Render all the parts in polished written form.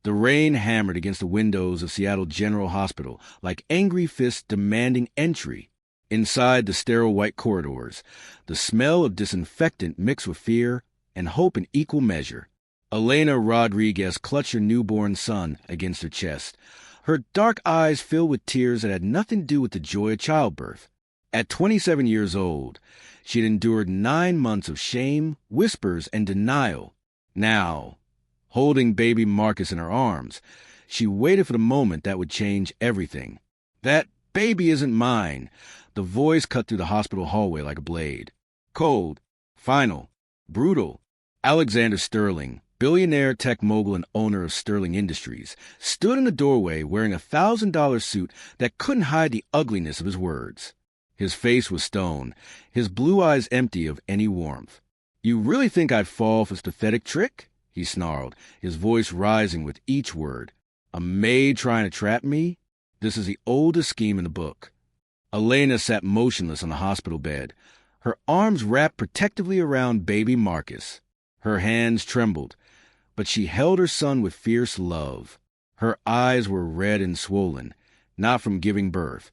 The rain hammered against the windows of Seattle General Hospital like angry fists demanding entry. Inside the sterile white corridors, the smell of disinfectant mixed with fear and hope in equal measure. Elena Rodriguez clutched her newborn son against her chest, her dark eyes filled with tears that had nothing to do with the joy of childbirth. At 27 years old, she had endured 9 months of shame, whispers, and denial. Now, holding baby Marcus in her arms, she waited for the moment that would change everything. "That baby isn't mine." The voice cut through the hospital hallway like a blade. Cold, final, brutal. Alexander Sterling, billionaire tech mogul and owner of Sterling Industries, stood in the doorway wearing a $1,000 suit that couldn't hide the ugliness of his words. His face was stone, his blue eyes empty of any warmth. "You really think I'd fall for this pathetic trick?" he snarled, his voice rising with each word. "A maid trying to trap me? This is the oldest scheme in the book." Elena sat motionless on the hospital bed, her arms wrapped protectively around baby Marcus. Her hands trembled, but she held her son with fierce love. Her eyes were red and swollen, not from giving birth,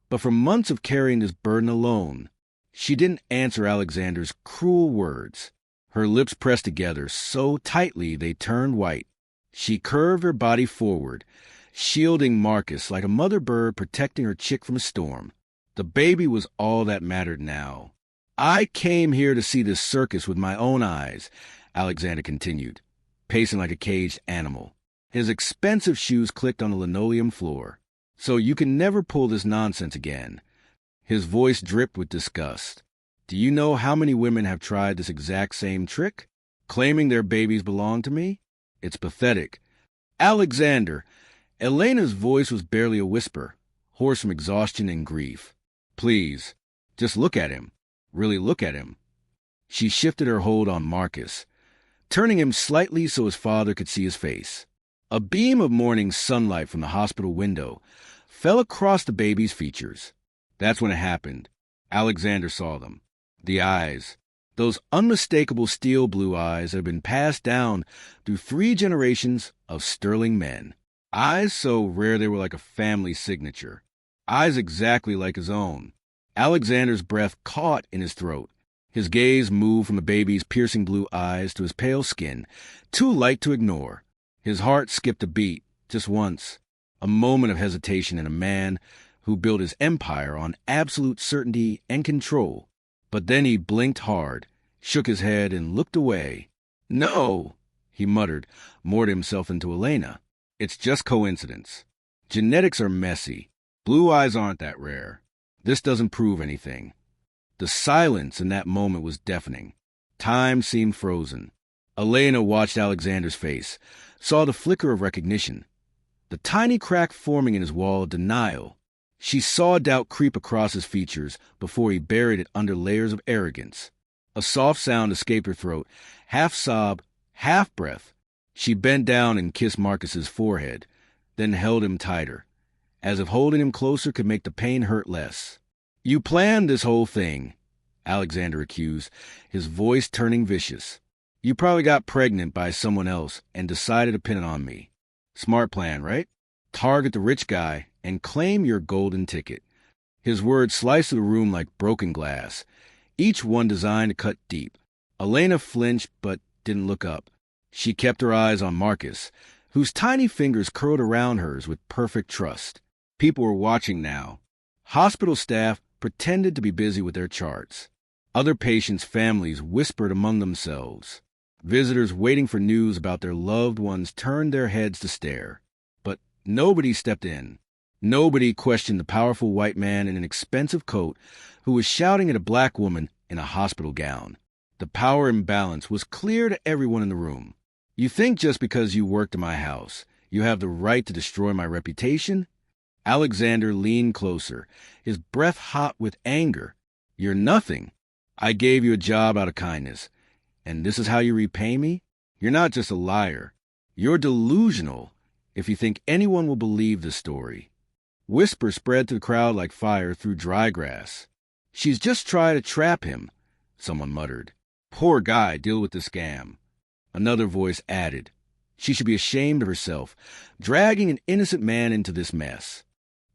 but from months of carrying this burden alone. She didn't answer Alexander's cruel words. Her lips pressed together so tightly they turned white. She curved her body forward, shielding Marcus like a mother bird protecting her chick from a storm. The baby was all that mattered now. "I came here to see this circus with my own eyes," Alexander continued, pacing like a caged animal. His expensive shoes clicked on the linoleum floor. "So you can never pull this nonsense again." His voice dripped with disgust. "Do you know how many women have tried this exact same trick, claiming their babies belong to me? It's pathetic." "Alexander!" Elena's voice was barely a whisper, hoarse from exhaustion and grief. "Please, just look at him. Really look at him." She shifted her hold on Marcus, turning him slightly so his father could see his face. A beam of morning sunlight from the hospital window fell across the baby's features. That's when it happened. Alexander saw them. The eyes. Those unmistakable steel blue eyes that had been passed down through 3 generations of Sterling men. Eyes so rare they were like a family signature. Eyes exactly like his own. Alexander's breath caught in his throat. His gaze moved from the baby's piercing blue eyes to his pale skin, too light to ignore. His heart skipped a beat, just once. A moment of hesitation in a man who built his empire on absolute certainty and control. But then he blinked hard, shook his head, and looked away. "No," he muttered, more to himself than to Elena. "It's just coincidence. Genetics are messy. Blue eyes aren't that rare. This doesn't prove anything." The silence in that moment was deafening. Time seemed frozen. Elena watched Alexander's face, saw the flicker of recognition, the tiny crack forming in his wall of denial. She saw doubt creep across his features before he buried it under layers of arrogance. A soft sound escaped her throat, half sob, half breath. She bent down and kissed Marcus's forehead, then held him tighter, as if holding him closer could make the pain hurt less. "You planned this whole thing," Alexander accused, his voice turning vicious. "You probably got pregnant by someone else and decided to pin it on me. Smart plan, right? Target the rich guy and claim your golden ticket." His words sliced through the room like broken glass, each one designed to cut deep. Elena flinched but didn't look up. She kept her eyes on Marcus, whose tiny fingers curled around hers with perfect trust. People were watching now. Hospital staff pretended to be busy with their charts. Other patients' families whispered among themselves. Visitors waiting for news about their loved ones turned their heads to stare. But nobody stepped in. Nobody questioned the powerful white man in an expensive coat who was shouting at a black woman in a hospital gown. The power imbalance was clear to everyone in the room. "You think just because you worked in my house, you have the right to destroy my reputation?" Alexander leaned closer, his breath hot with anger. "You're nothing. I gave you a job out of kindness. And this is how you repay me? You're not just a liar. You're delusional if you think anyone will believe this story." Whispers spread to the crowd like fire through dry grass. "She's just trying to trap him," someone muttered. "Poor guy, deal with the scam." Another voice added, She should be ashamed of herself, dragging an innocent man into this mess.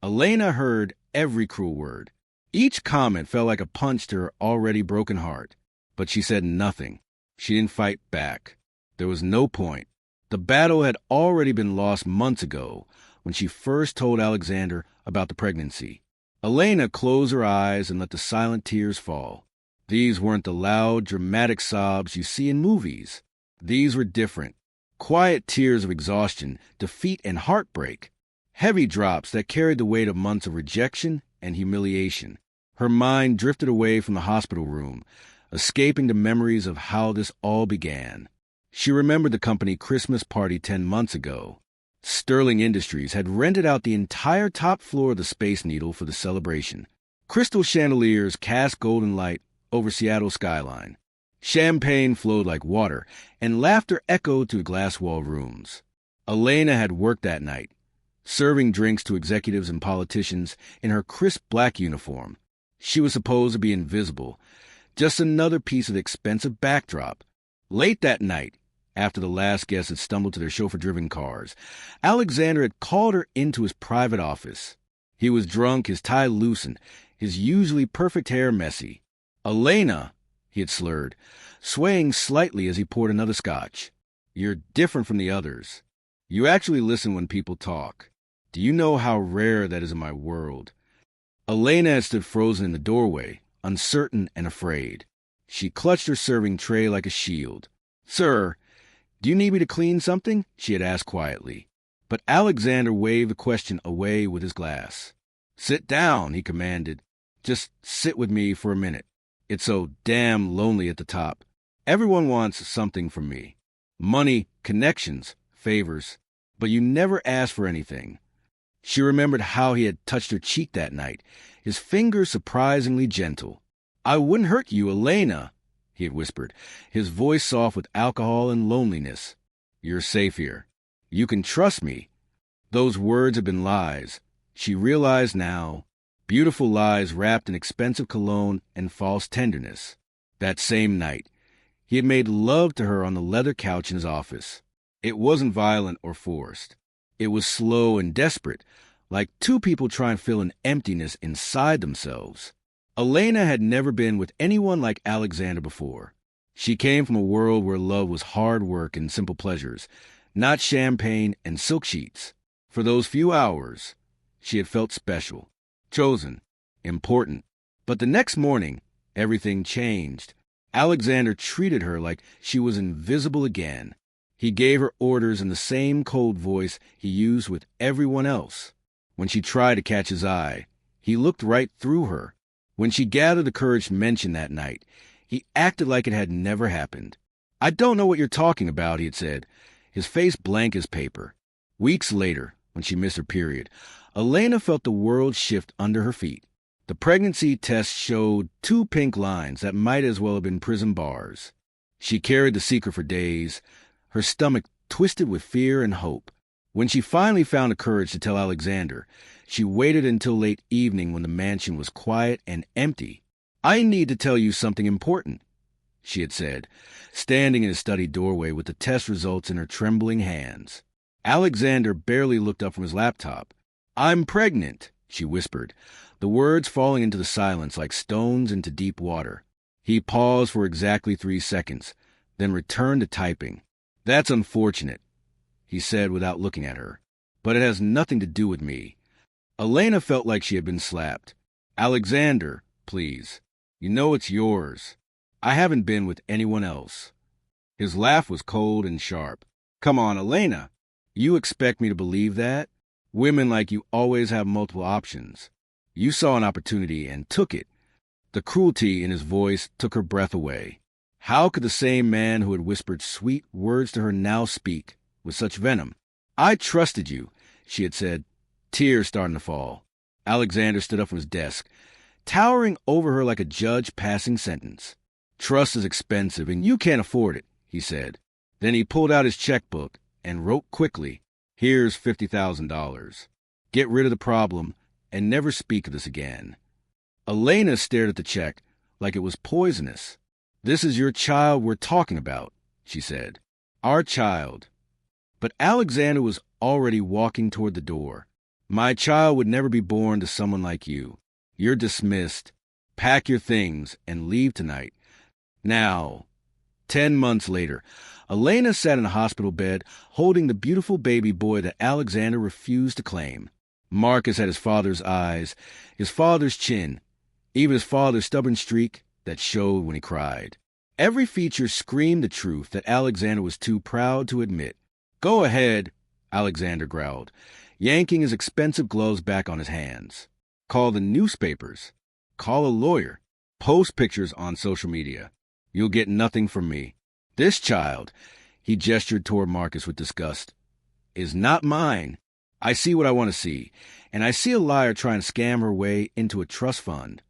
Elena heard every cruel word. Each comment felt like a punch to her already broken heart. But she said nothing. She didn't fight back. There was no point. The battle had already been lost months ago when she first told Alexander about the pregnancy. Elena closed her eyes and let the silent tears fall. These weren't the loud, dramatic sobs you see in movies. These were different. Quiet tears of exhaustion, defeat, and heartbreak. Heavy drops that carried the weight of months of rejection and humiliation. Her mind drifted away from the hospital room, escaping the memories of how this all began. She remembered the company Christmas party 10 months ago. Sterling Industries had rented out the entire top floor of the Space Needle for the celebration. Crystal chandeliers cast golden light over Seattle's skyline. Champagne flowed like water, and laughter echoed through glass-wall rooms. Elena had worked that night, serving drinks to executives and politicians in her crisp black uniform. She was supposed to be invisible, just another piece of expensive backdrop. Late that night, after the last guests had stumbled to their chauffeur-driven cars, Alexander had called her into his private office. He was drunk, his tie loosened, his usually perfect hair messy. "Elena," he had slurred, swaying slightly as he poured another scotch. "You're different from the others. You actually listen when people talk. Do you know how rare that is in my world?" Elena had stood frozen in the doorway, uncertain and afraid. She clutched her serving tray like a shield. "Sir, do you need me to clean something?" she had asked quietly. But Alexander waved the question away with his glass. "Sit down," he commanded. "Just sit with me for a minute. It's so damn lonely at the top. Everyone wants something from me. Money, connections, favors. But you never ask for anything." She remembered how he had touched her cheek that night, his fingers surprisingly gentle. "I wouldn't hurt you, Elena," he had whispered, his voice soft with alcohol and loneliness. "You're safe here. You can trust me." Those words had been lies. She realized now. Beautiful lies wrapped in expensive cologne and false tenderness. That same night, he had made love to her on the leather couch in his office. It wasn't violent or forced. It was slow and desperate, like two people trying to fill an emptiness inside themselves. Elena had never been with anyone like Alexander before. She came from a world where love was hard work and simple pleasures, not champagne and silk sheets. For those few hours, she had felt special, chosen, important. But the next morning, everything changed. Alexander treated her like she was invisible again. He gave her orders in the same cold voice he used with everyone else. When she tried to catch his eye, he looked right through her. When she gathered the courage to mention that night, he acted like it had never happened. "I don't know what you're talking about," he had said, his face blank as paper. Weeks later, when she missed her period, Elena felt the world shift under her feet. The pregnancy test showed 2 pink lines that might as well have been prison bars. She carried the secret for days, her stomach twisted with fear and hope. When she finally found the courage to tell Alexander, she waited until late evening when the mansion was quiet and empty. "I need to tell you something important," she had said, standing in his study doorway with the test results in her trembling hands. Alexander barely looked up from his laptop. "I'm pregnant," she whispered, the words falling into the silence like stones into deep water. He paused for exactly 3 seconds, then returned to typing. "That's unfortunate," he said without looking at her. "But it has nothing to do with me." Elena felt like she had been slapped. "Alexander, please. You know it's yours. I haven't been with anyone else." His laugh was cold and sharp. "Come on, Elena. You expect me to believe that? Women like you always have multiple options. You saw an opportunity and took it." The cruelty in his voice took her breath away. How could the same man who had whispered sweet words to her now speak with such venom? "I trusted you," she had said, tears starting to fall. Alexander stood up from his desk, towering over her like a judge passing sentence. "Trust is expensive, and you can't afford it," he said. Then he pulled out his checkbook and wrote quickly, "Here's $50,000. Get rid of the problem and never speak of this again." Elena stared at the check like it was poisonous. "This is your child we're talking about," she said. "Our child." But Alexander was already walking toward the door. "My child would never be born to someone like you. You're dismissed. Pack your things and leave tonight." Now, 10 months later, Elena sat in a hospital bed holding the beautiful baby boy that Alexander refused to claim. Marcus had his father's eyes, his father's chin, even his father's stubborn streak that showed when he cried. Every feature screamed the truth that Alexander was too proud to admit. "Go ahead," Alexander growled, yanking his expensive gloves back on his hands. "Call the newspapers. Call a lawyer. Post pictures on social media. You'll get nothing from me. This child," he gestured toward Marcus with disgust, "is not mine. I see what I want to see, and I see a liar trying to scam her way into a trust fund."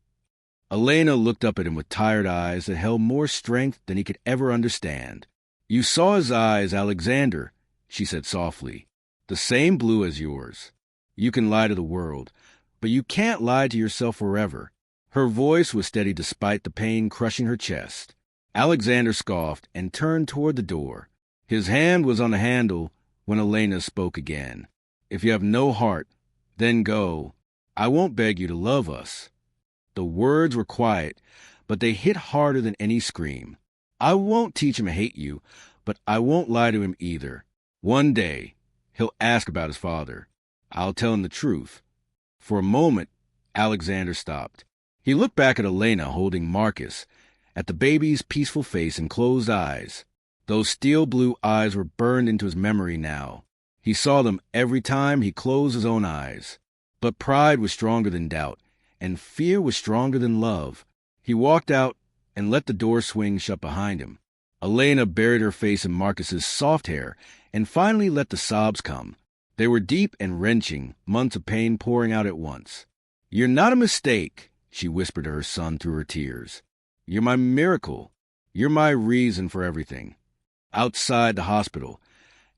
Elena looked up at him with tired eyes that held more strength than he could ever understand. "You saw his eyes, Alexander," she said softly. "The same blue as yours. You can lie to the world, but you can't lie to yourself forever." Her voice was steady despite the pain crushing her chest. Alexander scoffed and turned toward the door. His hand was on the handle when Elena spoke again. "If you have no heart, then go. I won't beg you to love us." The words were quiet, but they hit harder than any scream. "I won't teach him to hate you, but I won't lie to him either. One day, he'll ask about his father. I'll tell him the truth." For a moment, Alexander stopped. He looked back at Elena holding Marcus, at the baby's peaceful face and closed eyes. Those steel blue eyes were burned into his memory now. He saw them every time he closed his own eyes. But pride was stronger than doubt, and fear was stronger than love. He walked out and let the door swing shut behind him. Elena buried her face in Marcus's soft hair and finally let the sobs come. They were deep and wrenching, months of pain pouring out at once. "You're not a mistake," she whispered to her son through her tears. "You're my miracle. You're my reason for everything." Outside the hospital,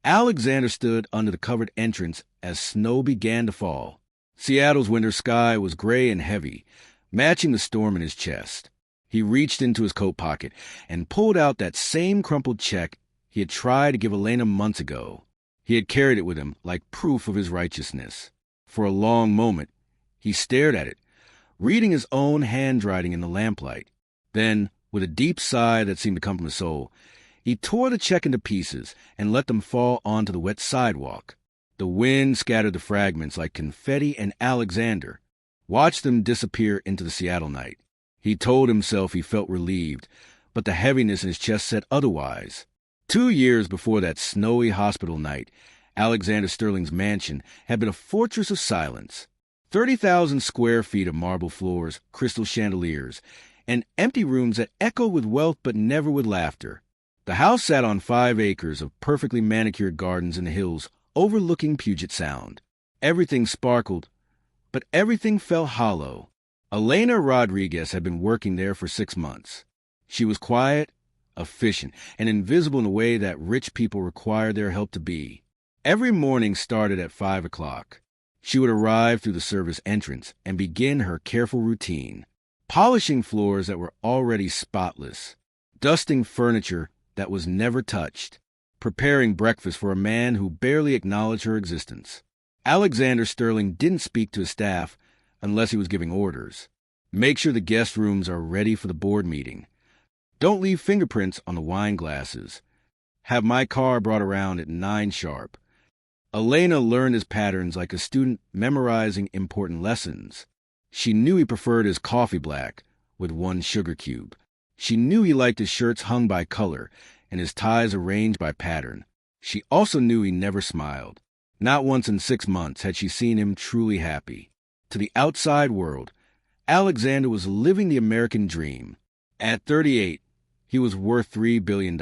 Alexander stood under the covered entrance as snow began to fall. Seattle's winter sky was gray and heavy, matching the storm in his chest. He reached into his coat pocket and pulled out that same crumpled check he had tried to give Elena months ago. He had carried it with him like proof of his righteousness. For a long moment, he stared at it, reading his own handwriting in the lamplight. Then, with a deep sigh that seemed to come from his soul, he tore the check into pieces and let them fall onto the wet sidewalk. The wind scattered the fragments like confetti, and Alexander watched them disappear into the Seattle night. He told himself he felt relieved, but the heaviness in his chest said otherwise. 2 years before that snowy hospital night, Alexander Sterling's mansion had been a fortress of silence. 30,000 square feet of marble floors, crystal chandeliers, and empty rooms that echoed with wealth but never with laughter. The house sat on 5 acres of perfectly manicured gardens in the hills overlooking Puget Sound. Everything sparkled, but everything felt hollow. Elena Rodriguez had been working there for 6 months. She was quiet, efficient, and invisible in a way that rich people require their help to be. Every morning started at 5 o'clock. She would arrive through the service entrance and begin her careful routine, polishing floors that were already spotless, dusting furniture that was never touched, preparing breakfast for a man who barely acknowledged her existence. Alexander Sterling didn't speak to his staff unless he was giving orders. "Make sure the guest rooms are ready for the board meeting. Don't leave fingerprints on the wine glasses. Have my car brought around at 9 sharp." Elena learned his patterns like a student memorizing important lessons. She knew he preferred his coffee black with 1 sugar cube. She knew he liked his shirts hung by color and his ties arranged by pattern. She also knew he never smiled. Not once in 6 months had she seen him truly happy. To the outside world, Alexander was living the American dream. At 38, he was worth $3 billion.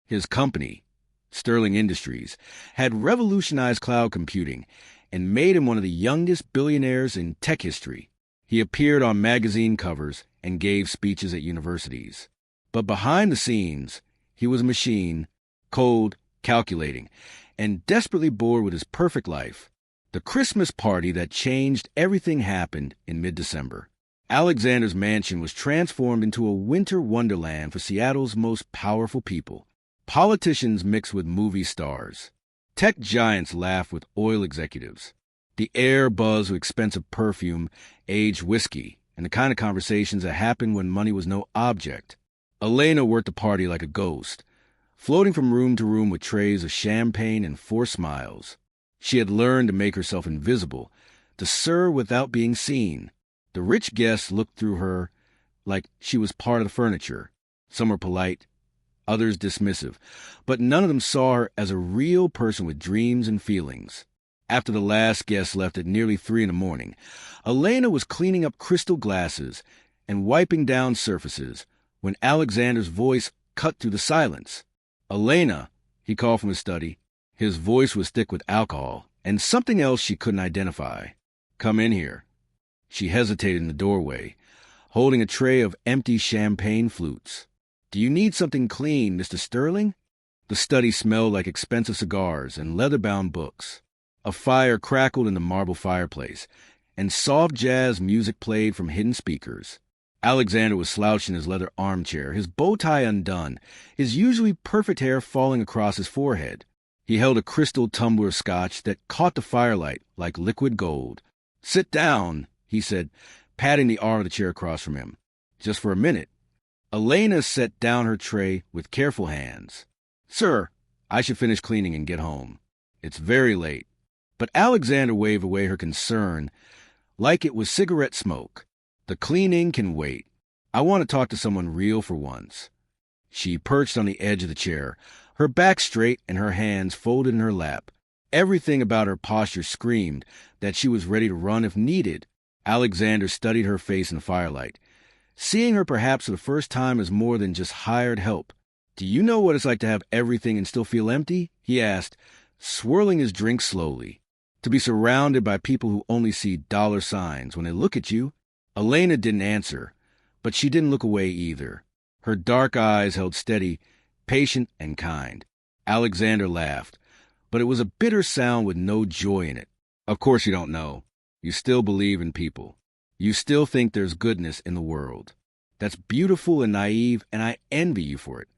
His company, Sterling Industries, had revolutionized cloud computing and made him one of the youngest billionaires in tech history. He appeared on magazine covers and gave speeches at universities. But behind the scenes, he was a machine, cold, calculating, and desperately bored with his perfect life. The Christmas party that changed everything happened in mid-December. Alexander's mansion was transformed into a winter wonderland for Seattle's most powerful people, politicians mixed with movie stars. Tech giants laugh with oil executives. The air buzzed with expensive perfume, aged whiskey, and the kind of conversations that happened when money was no object. Elena worked the party like a ghost, floating from room to room with trays of champagne and forced smiles. She had learned to make herself invisible, to serve without being seen. The rich guests looked through her like she was part of the furniture. Some were polite, others dismissive, but none of them saw her as a real person with dreams and feelings. After the last guest left at nearly 3 a.m, Elena was cleaning up crystal glasses and wiping down surfaces when Alexander's voice cut through the silence. "Elena," he called from his study. His voice was thick with alcohol and something else she couldn't identify. "Come in here." She hesitated in the doorway, holding a tray of empty champagne flutes. "Do you need something clean, Mr. Sterling?" The study smelled like expensive cigars and leather-bound books. A fire crackled in the marble fireplace, and soft jazz music played from hidden speakers. Alexander was slouched in his leather armchair, his bow tie undone, his usually perfect hair falling across his forehead. He held a crystal tumbler of scotch that caught the firelight like liquid gold. "Sit down," he said, patting the arm of the chair across from him. "Just for a minute." Elena set down her tray with careful hands. "Sir, I should finish cleaning and get home. It's very late." But Alexander waved away her concern like it was cigarette smoke. "The cleaning can wait. I want to talk to someone real for once." She perched on the edge of the chair, her back straight and her hands folded in her lap. Everything about her posture screamed that she was ready to run if needed. Alexander studied her face in the firelight, seeing her perhaps for the first time as more than just hired help. "Do you know what it's like to have everything and still feel empty?" he asked, swirling his drink slowly. "To be surrounded by people who only see dollar signs when they look at you?" Elena didn't answer, but she didn't look away either. Her dark eyes held steady, patient and kind. Alexander laughed, but it was a bitter sound with no joy in it. "Of course you don't know. You still believe in people. You still think there's goodness in the world. That's beautiful and naive, and I envy you for it."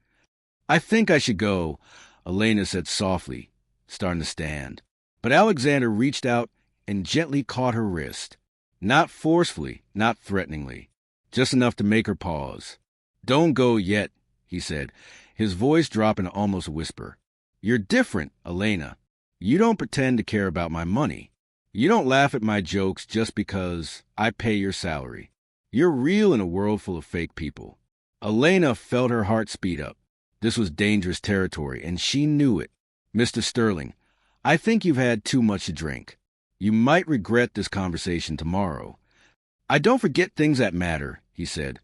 "I think I should go," Elena said softly, starting to stand. But Alexander reached out and gently caught her wrist. Not forcefully, not threateningly, just enough to make her pause. "Don't go yet," he said, his voice dropping to almost a whisper. "You're different, Elena. You don't pretend to care about my money. You don't laugh at my jokes just because I pay your salary. You're real in a world full of fake people." Elena felt her heart speed up. This was dangerous territory, and she knew it. "Mr. Sterling, I think you've had too much to drink. You might regret this conversation tomorrow." "I don't forget things that matter," he said,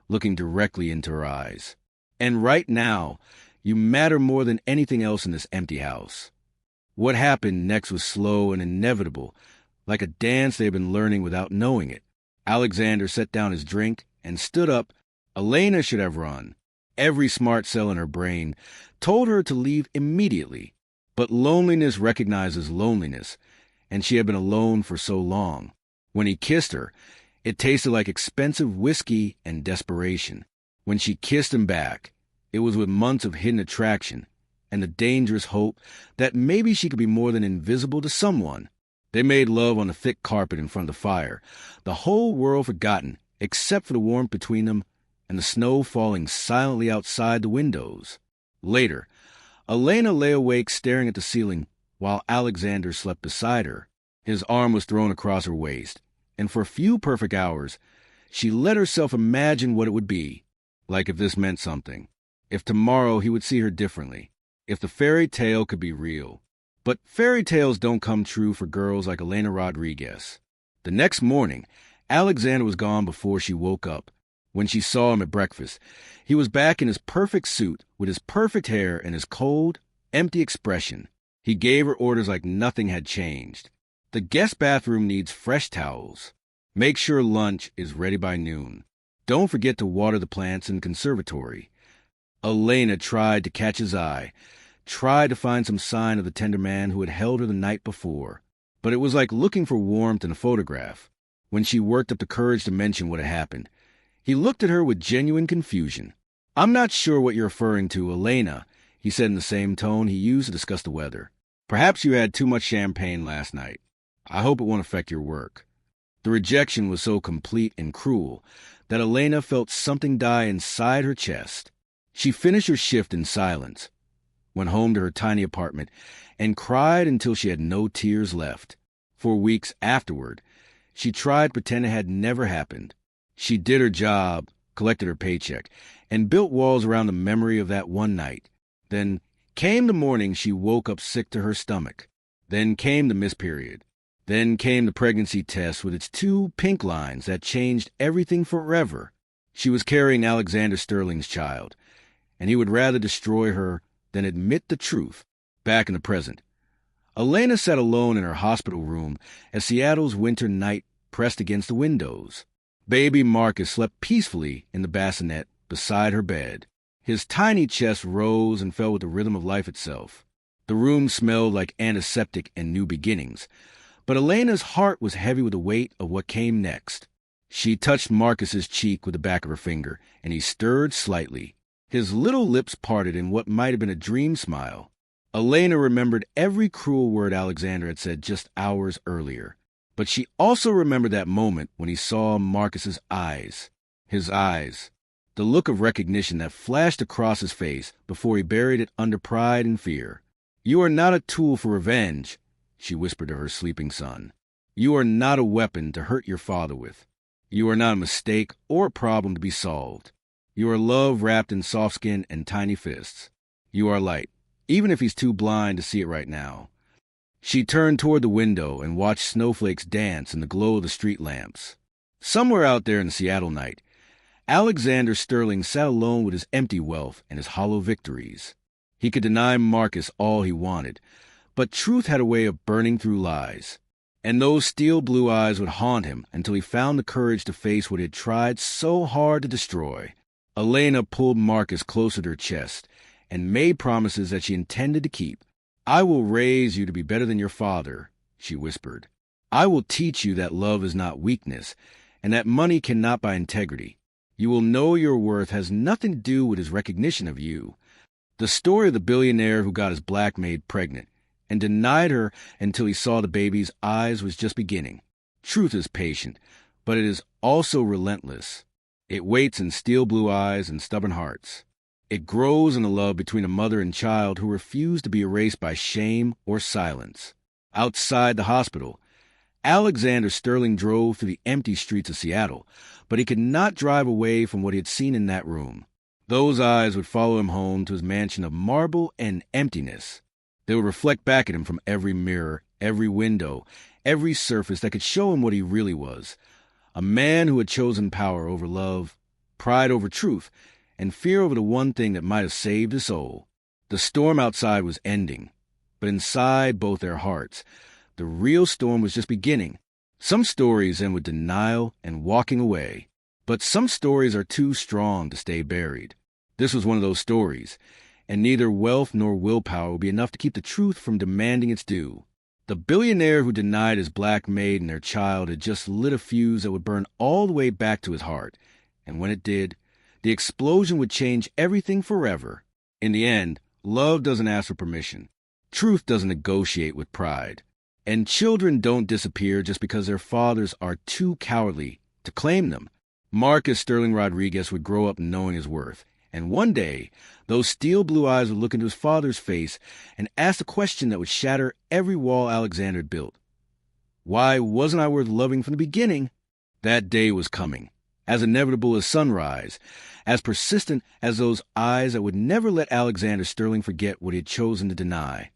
looking directly into her eyes. "And right now, you matter more than anything else in this empty house." What happened next was slow and inevitable, like a dance they had been learning without knowing it. Alexander set down his drink and stood up. Elena should have run. Every smart cell in her brain told her to leave immediately. But loneliness recognizes loneliness, and she had been alone for so long. When he kissed her, it tasted like expensive whiskey and desperation. When she kissed him back, it was with months of hidden attraction and the dangerous hope that maybe she could be more than invisible to someone. They made love on the thick carpet in front of the fire, the whole world forgotten except for the warmth between them and the snow falling silently outside the windows. Later, Elena lay awake staring at the ceiling while Alexander slept beside her. His arm was thrown across her waist, and for a few perfect hours, she let herself imagine what it would be, like if this meant something, if tomorrow he would see her differently, if the fairy tale could be real. But fairy tales don't come true for girls like Elena Rodriguez. The next morning, Alexander was gone before she woke up. When she saw him at breakfast, he was back in his perfect suit with his perfect hair and his cold, empty expression. He gave her orders like nothing had changed. "The guest bathroom needs fresh towels. Make sure lunch is ready by noon. Don't forget to water the plants in the conservatory." Elena tried to catch his eye, tried to find some sign of the tender man who had held her the night before. But it was like looking for warmth in a photograph. When she worked up the courage to mention what had happened, he looked at her with genuine confusion. "I'm not sure what you're referring to, Elena," he said in the same tone he used to discuss the weather. Perhaps you had too much champagne last night. I hope it won't affect your work. The rejection was so complete and cruel that Elena felt something die inside her chest. She finished her shift in silence, went home to her tiny apartment, and cried until she had no tears left. For weeks afterward, she tried to pretend it had never happened. She did her job, collected her paycheck, and built walls around the memory of that one night. Then came the morning she woke up sick to her stomach. Then came the missed period. Then came the pregnancy test with its 2 pink lines that changed everything forever. She was carrying Alexander Sterling's child, and he would rather destroy her than admit the truth. Back in the present, Elena sat alone in her hospital room as Seattle's winter night pressed against the windows. Baby Marcus slept peacefully in the bassinet beside her bed. His tiny chest rose and fell with the rhythm of life itself. The room smelled like antiseptic and new beginnings, but Elena's heart was heavy with the weight of what came next. She touched Marcus's cheek with the back of her finger, and he stirred slightly. His little lips parted in what might have been a dream smile. Elena remembered every cruel word Alexander had said just hours earlier. But she also remembered that moment when he saw Marcus's eyes. His eyes. The look of recognition that flashed across his face before he buried it under pride and fear. "You are not a tool for revenge," she whispered to her sleeping son. "You are not a weapon to hurt your father with. You are not a mistake or a problem to be solved. You are love wrapped in soft skin and tiny fists. You are light, even if he's too blind to see it right now." She turned toward the window and watched snowflakes dance in the glow of the street lamps. Somewhere out there in the Seattle night, Alexander Sterling sat alone with his empty wealth and his hollow victories. He could deny Marcus all he wanted, but truth had a way of burning through lies. And those steel blue eyes would haunt him until he found the courage to face what he had tried so hard to destroy. Elena pulled Marcus closer to her chest and made promises that she intended to keep. "I will raise you to be better than your father," she whispered. "I will teach you that love is not weakness, and that money cannot buy integrity. You will know your worth has nothing to do with his recognition of you." The story of the billionaire who got his black maid pregnant and denied her until he saw the baby's eyes was just beginning. Truth is patient, but it is also relentless. It waits in steel blue eyes and stubborn hearts. It grows in the love between a mother and child who refuse to be erased by shame or silence. Outside the hospital, Alexander Sterling drove through the empty streets of Seattle, but he could not drive away from what he had seen in that room. Those eyes would follow him home to his mansion of marble and emptiness. They would reflect back at him from every mirror, every window, every surface that could show him what he really was. A man who had chosen power over love, pride over truth, and fear over the one thing that might have saved his soul. The storm outside was ending, but inside both their hearts, the real storm was just beginning. Some stories end with denial and walking away, but some stories are too strong to stay buried. This was one of those stories, and neither wealth nor willpower would be enough to keep the truth from demanding its due. The billionaire who denied his black maid and their child had just lit a fuse that would burn all the way back to his heart, and when it did, the explosion would change everything forever. In the end, love doesn't ask for permission. Truth doesn't negotiate with pride. And children don't disappear just because their fathers are too cowardly to claim them. Marcus Sterling Rodriguez would grow up knowing his worth. And one day, those steel blue eyes would look into his father's face and ask a question that would shatter every wall Alexander had built. Why wasn't I worth loving from the beginning? That day was coming, as inevitable as sunrise, as persistent as those eyes that would never let Alexander Sterling forget what he had chosen to deny.